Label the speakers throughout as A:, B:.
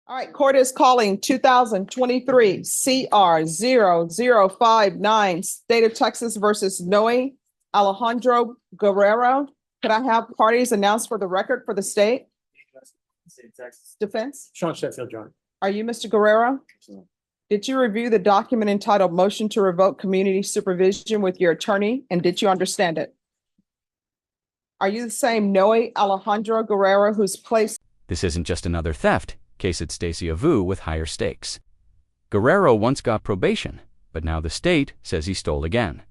A: All right, court is calling 2023 CR 0059, State of Texas versus Noe Alejandro Guerrero. Could I have parties announced for the record for the state?
B: State of Texas.
A: Defense?
B: Sean Sheffield, John.
A: Are you Mr. Guerrero? Did you review the document entitled Motion to Revoke Community Supervision with your attorney, and did you understand it? Are you the same Noe Alejandro Guerrero who's placed?
C: This isn't just another theft. Case at Stacy Avu with higher stakes. Guerrero once got probation, but now the state says he stole again.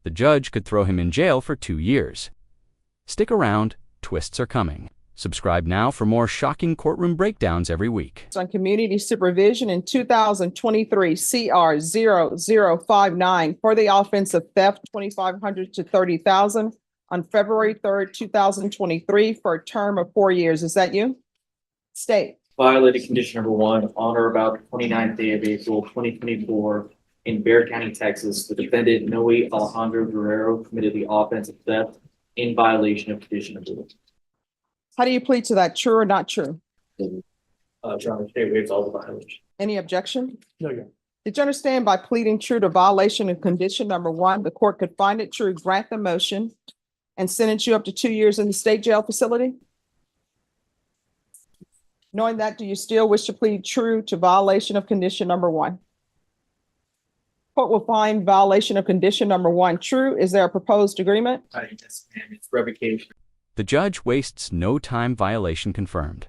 C: The judge could throw him in jail for 2 years. Stick around, twists are coming. Subscribe now for more shocking courtroom breakdowns every week.
A: On community supervision in 2023 CR 0059 for the offense of theft, $2,500 to $30,000 on February 3rd, 2023 for a term of 4 years. Is that you? State.
D: Violated condition number 1 on or about the 29th day of April 2024 in Bexar County, Texas. The defendant, Noe Alejandro Guerrero, committed the offense of theft in violation of condition number 1.
A: How do you plead to that? True or not true?
D: Your Honor, state waives all the violations.
A: Any objection?
B: No, yeah.
A: Did you understand by pleading true to violation of condition number 1, the court could find it true, grant the motion, and sentence you up to 2 years in the state jail facility? Knowing that, do you still wish to plead true to violation of condition number 1? Court will find violation of condition number 1 true. Is there a proposed agreement?
D: Yes, ma'am. It's revocation.
C: The judge wastes no time. Violation confirmed.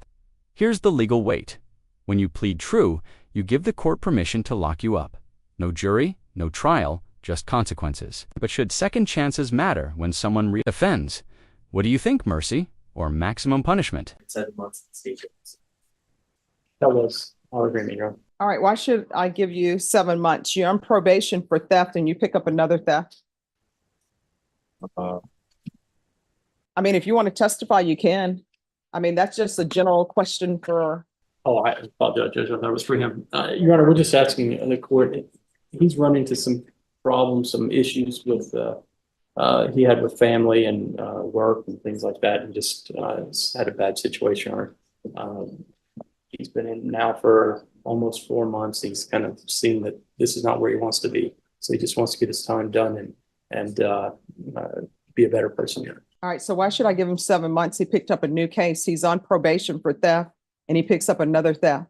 C: Here's the legal weight. When you plead true, you give the court permission to lock you up. No jury, no trial, just consequences. But should second chances matter when someone re-offends? What do you think, mercy or maximum punishment?
D: 7 months in the state jail.
B: That was our agreement, Your Honor.
A: All right, why should I give you 7 months? You're on probation for theft and you pick up another theft. I mean, if you want to testify, you can. I mean, that's just a general question for.
B: Oh, I apologize, Judge. That was for him. Your Honor, we're just asking the court. He's run into some problems, some issues with he had with family and work and things like that, and just had a bad situation. He's been in now for almost 4 months. He's kind of seen that this is not where he wants to be. So he just wants to get his time done and be a better person here.
A: All right, so why should I give him 7 months? He picked up a new case. He's on probation for theft and he picks up another theft.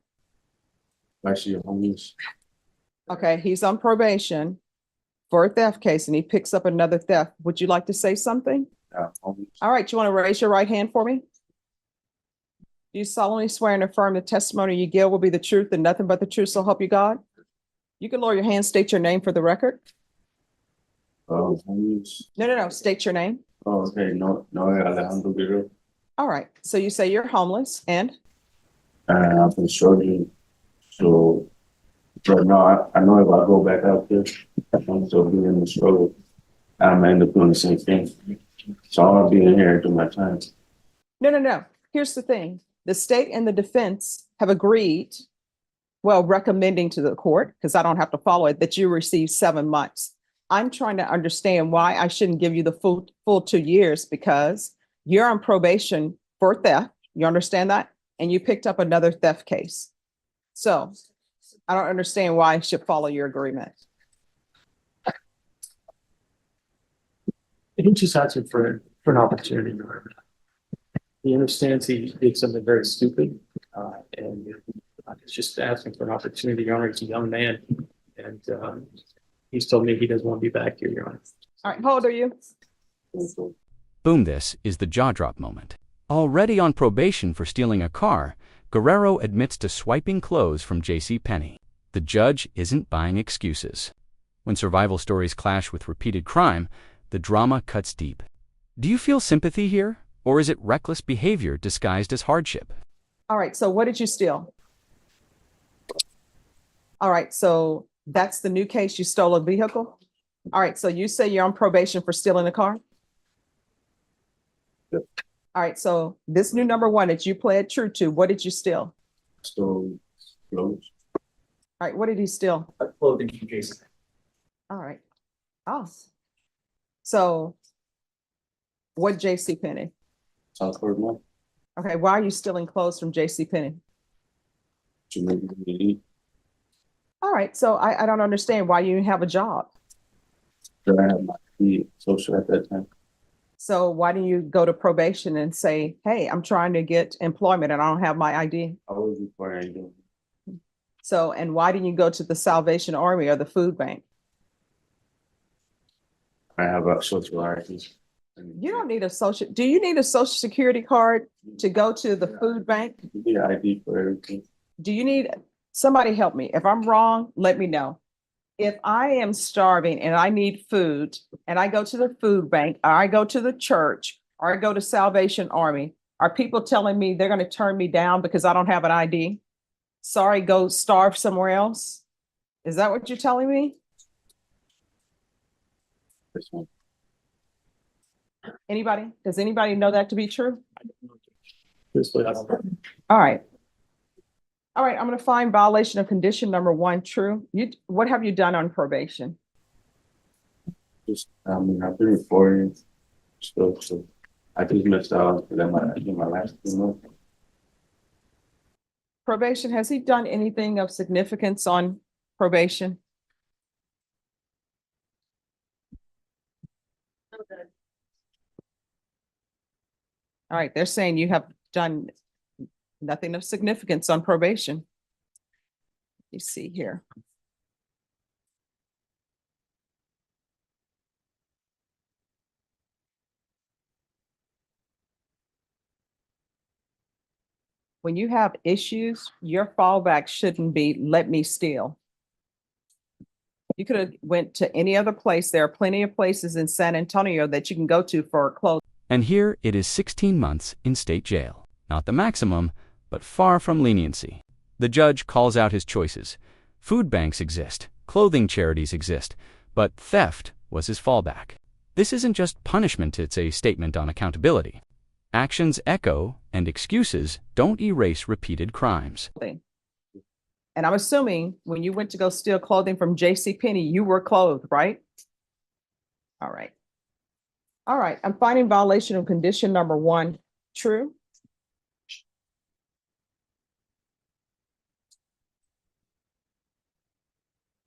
E: Actually, homeless.
A: Okay, he's on probation for a theft case and he picks up another theft. Would you like to say something?
E: Homeless.
A: All right, you want to raise your right hand for me? Do you solemnly swear and affirm the testimony you give will be the truth and nothing but the truth, so help you God? You can lower your hand, state your name for the record.
E: Homeless.
A: No, state your name.
E: Oh, okay. No, Alejandro Guerrero.
A: All right, so you say you're homeless and?
E: I've been struggling. So, but no, I know if I go back out there, I'm still being in the struggle. I'm gonna end up doing the same thing. So I'll be in here and do my time.
A: No. Here's the thing. The state and the defense have agreed, well, recommending to the court, because I don't have to follow it, that you receive 7 months. I'm trying to understand why I shouldn't give you the full 2 years, because you're on probation for theft. You understand that? And you picked up another theft case. So I don't understand why I should follow your agreement.
B: He just asking for an opportunity. He understands he did something very stupid, and he's just asking for an opportunity. Your Honor, he's a young man, and he's told me he doesn't want to be back here, Your Honor.
A: All right, how old are you?
C: Boom, this is the jaw drop moment. Already on probation for stealing a car, Guerrero admits to swiping clothes from JC Penney. The judge isn't buying excuses. When survival stories clash with repeated crime, the drama cuts deep. Do you feel sympathy here? Or is it reckless behavior disguised as hardship?
A: All right, so what did you steal? All right, so that's the new case. You stole a vehicle? All right, so you say you're on probation for stealing a car?
E: Yep.
A: All right, so this new number 1 that you pled true to, what did you steal?
E: Stole clothes.
A: All right, what did he steal?
D: Clothing from JC.
A: All right. Oh. So what JC Penney?
E: Southward Mall.
A: Okay, why are you stealing clothes from JC Penney?
E: to make me eat.
A: All right, so I don't understand why you have a job.
E: So I have my feet social at that time.
A: So why do you go to probation and say, hey, I'm trying to get employment and I don't have my ID?
E: I was requiring
A: So, and why didn't you go to the Salvation Army or the food bank?
E: I have a social ID.
A: You don't need a social, do you need a social security card to go to the food bank?
E: the ID for everything.
A: Do you need, somebody help me. If I'm wrong, let me know. If I am starving and I need food and I go to the food bank, or I go to the church, or I go to Salvation Army, are people telling me they're going to turn me down because I don't have an ID? Sorry, go starve somewhere else? Is that what you're telling me?
E: This one.
A: Anybody? Does anybody know that to be true?
B: Truthfully, I don't know.
A: All right. All right, I'm going to find violation of condition number 1 true. What have you done on probation?
E: Just I've been reporting stuff, so I just missed out on my last 2 months.
A: Probation, has he done anything of significance on probation? All right, they're saying you have done nothing of significance on probation. You see here. When you have issues, your fallback shouldn't be, let me steal. You could have went to any other place. There are plenty of places in San Antonio that you can go to for clothes.
C: And here it is 16 months in state jail. Not the maximum, but far from leniency. The judge calls out his choices. Food banks exist, clothing charities exist, but theft was his fallback. This isn't just punishment, it's a statement on accountability. Actions echo, and excuses don't erase repeated crimes.
A: And I'm assuming when you went to go steal clothing from JC Penney, you were clothed, right? All right. All right, I'm finding violation of condition number 1 true.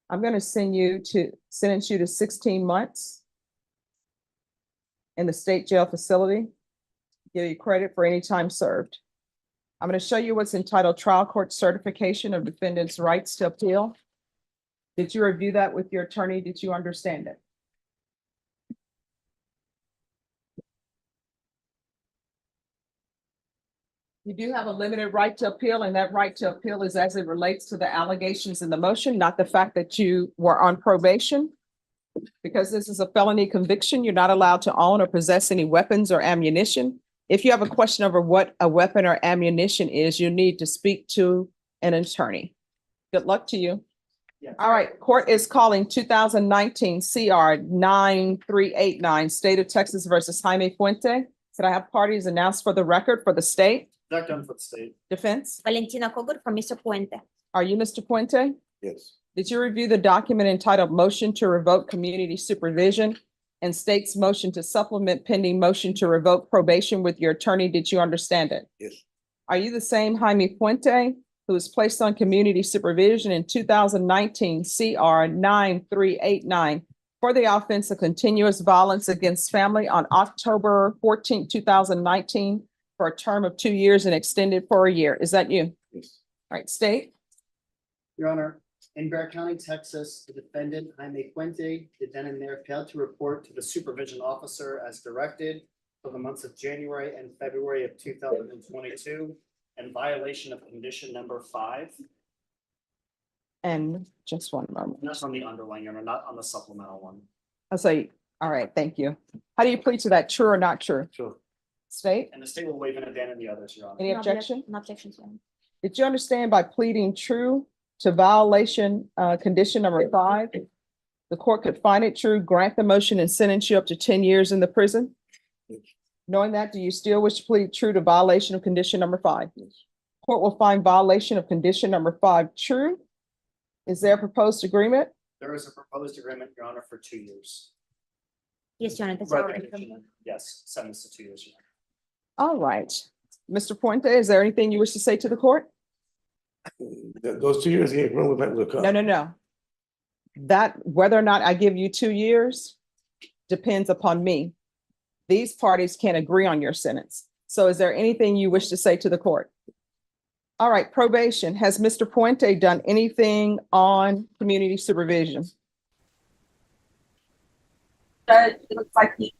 A: I'm going to sentence you to 16 months in the state jail facility. Give you credit for any time served. I'm going to show you what's entitled Trial Court Certification of Defendant's Rights to Appeal. Did you review that with your attorney? Did you understand it? You do have a limited right to appeal, and that right to appeal is as it relates to the allegations in the motion, not the fact that you were on probation. Because this is a felony conviction, you're not allowed to own or possess any weapons or ammunition. If you have a question over what a weapon or ammunition is, you need to speak to an attorney. Good luck to you.
B: Yeah.
A: All right, court is calling 2019 CR 9389, State of Texas versus Jaime Fuente. Could I have parties announced for the record for the state?
B: Zach Dunn for the state.
A: Defense?
F: Valentina Cogut for Mr. Puente.
A: Are you Mr. Puente?
E: Yes.
A: Did you review the document entitled Motion to Revoke Community Supervision and state's motion to supplement pending motion to revoke probation with your attorney? Did you understand it?
E: Yes.
A: Are you the same Jaime Puente who was placed on community supervision in 2019 CR 9389 for the offense of continuous violence against family on October 14, 2019 for a term of 2 years and extended for a year? Is that you?
E: Yes.
A: All right, state.
G: Your Honor, in Bexar County, Texas, the defendant, Jaime Puente, did then and there fail to report to the supervision officer as directed for the months of January and February of 2022 in violation of condition number 5.
A: And just one moment.
G: And that's on the underlying, Your Honor, not on the supplemental one.
A: I'll say, all right, thank you. How do you plead to that? True or not true?
G: Sure.
A: State,
G: And the state will waive and abandon the others, Your Honor.
A: any objection?
F: No objections. Your Honor.
A: Did you understand by pleading true to violation, condition number 5, the court could find it true, grant the motion and sentence you up to 10 years in the prison?
E: Yes.
A: Knowing that, do you still wish to plead true to violation of condition number 5?
E: Yes.
A: Court will find violation of condition number 5 true. Is there a proposed agreement?
G: There is a proposed agreement, Your Honor, for 2 years.
F: Yes, Your Honor, that's already.
G: Yes, sentence to 2 years, Your Honor.
A: All right. Mr. Puente, is there anything you wish to say to the court?
E: Those 2 years, yeah, run with the car.
A: No. That, whether or not I give you 2 years depends upon me. These parties can't agree on your sentence. So is there anything you wish to say to the court? All right, probation. Has Mr. Puente done anything on community supervision?
H: But it looks like he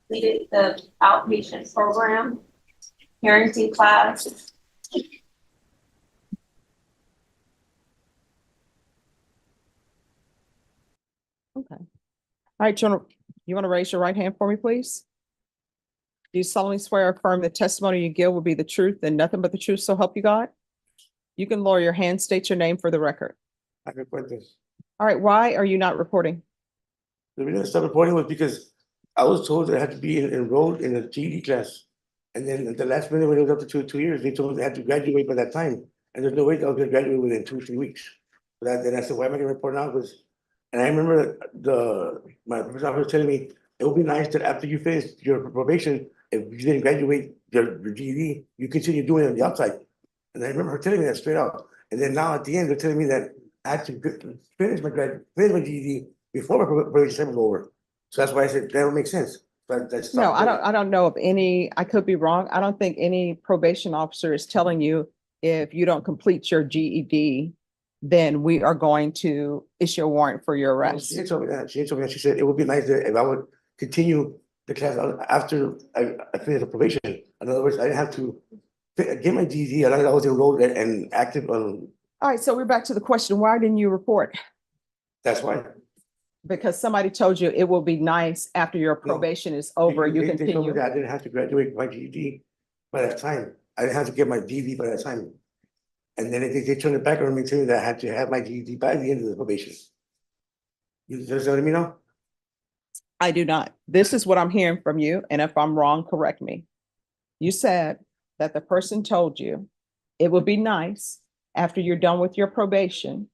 H: completed the outpatient program, parenting class.
A: Okay. All right, you want to raise your right hand for me, please? Do you solemnly swear or affirm the testimony you give will be the truth and nothing but the truth, so help you God? You can lower your hand, state your name for the record.
E: I report this.
A: All right, why are you not reporting?
E: The reason I stopped reporting was because I was told that I had to be enrolled in a GED class. And then at the last minute, when it was up to 2 years, they told me I had to graduate by that time. And there's no way I was gonna graduate within 2 or 3 weeks. Then I said, why am I gonna report now? And I remember my professor officer telling me, it would be nice that after you finish your probation, if you didn't graduate your GED, you continue doing it on the outside. And I remember her telling me that straight out. And then now at the end, they're telling me that I had to finish my GED before my probation was over. So that's why I said, that don't make sense. But that's
A: No, I don't know of any, I could be wrong. I don't think any probation officer is telling you if you don't complete your GED, then we are going to issue a warrant for your arrest.
E: She told me that. She said it would be nice if I would continue the class after I finished the probation. In other words, I didn't have to get my GED. I was enrolled and active on.
A: All right, so we're back to the question, why didn't you report?
E: That's why.
A: Because somebody told you it will be nice after your probation is over, you
E: They told me
A: continue.
E: that I didn't have to graduate my GED by that time. I didn't have to get my GED by that time. And then they turned it back on me, telling me that I had to have my GED by the end of the probation. You understand what I mean now?
A: I do not. This is what I'm hearing from you, and if I'm wrong, correct me. You said that the person told you it would be nice after you're done with your probation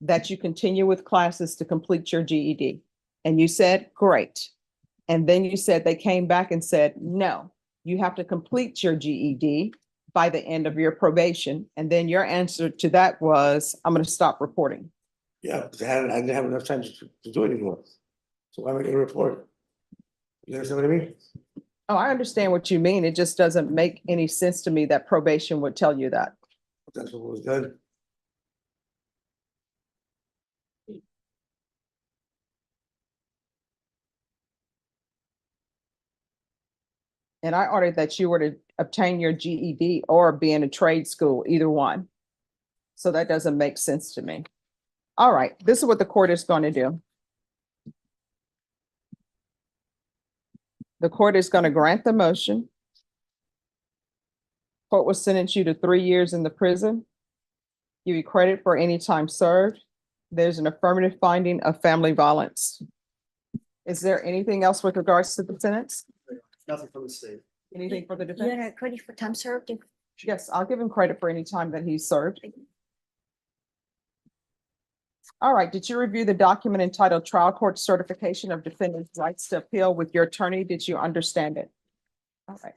A: that you continue with classes to complete your GED. And you said, great. And then you said they came back and said, no, you have to complete your GED by the end of your probation. And then your answer to that was, I'm going to stop reporting.
E: Yeah, because I didn't have enough time to do it anymore. So why am I going to report? You understand what I mean?
A: Oh, I understand what you mean. It just doesn't make any sense to me that probation would tell you that.
E: That's what was done.
A: And I ordered that you were to obtain your GED or be in a trade school, either one. So that doesn't make sense to me. All right, this is what the court is going to do. The court is going to grant the motion. Court will sentence you to 3 years in the prison. Give you credit for any time served. There's an affirmative finding of family violence. Is there anything else with regards to the sentence?
G: Nothing from the state.
A: Anything for the
F: You
A: defense?
F: are credit for time served.
A: Yes, I'll give him credit for any time that he served. All right, did you review the document entitled Trial Court Certification of Defendant's Rights to Appeal with your attorney? Did you understand it? All right.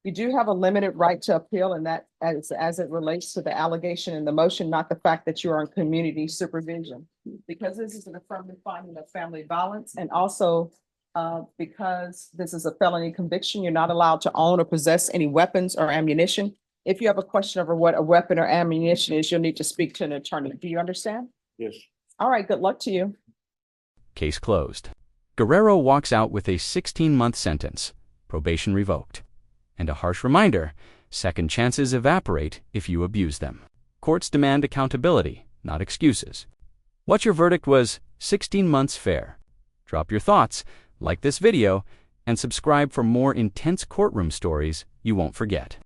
A: You do have a limited right to appeal, and that as it relates to the allegation in the motion, not the fact that you are in community supervision. Because this is an affirmative finding of family violence, and also because this is a felony conviction, you're not allowed to own or possess any weapons or ammunition. If you have a question over what a weapon or ammunition is, you'll need to speak to an attorney. Do you understand?
E: Yes.
A: All right, good luck to you.
C: Case closed. Guerrero walks out with a 16-month sentence, probation revoked. And a harsh reminder, second chances evaporate if you abuse them. Courts demand accountability, not excuses. What's your verdict was 16 months fair? Drop your thoughts, like this video, and subscribe for more intense courtroom stories you won't forget.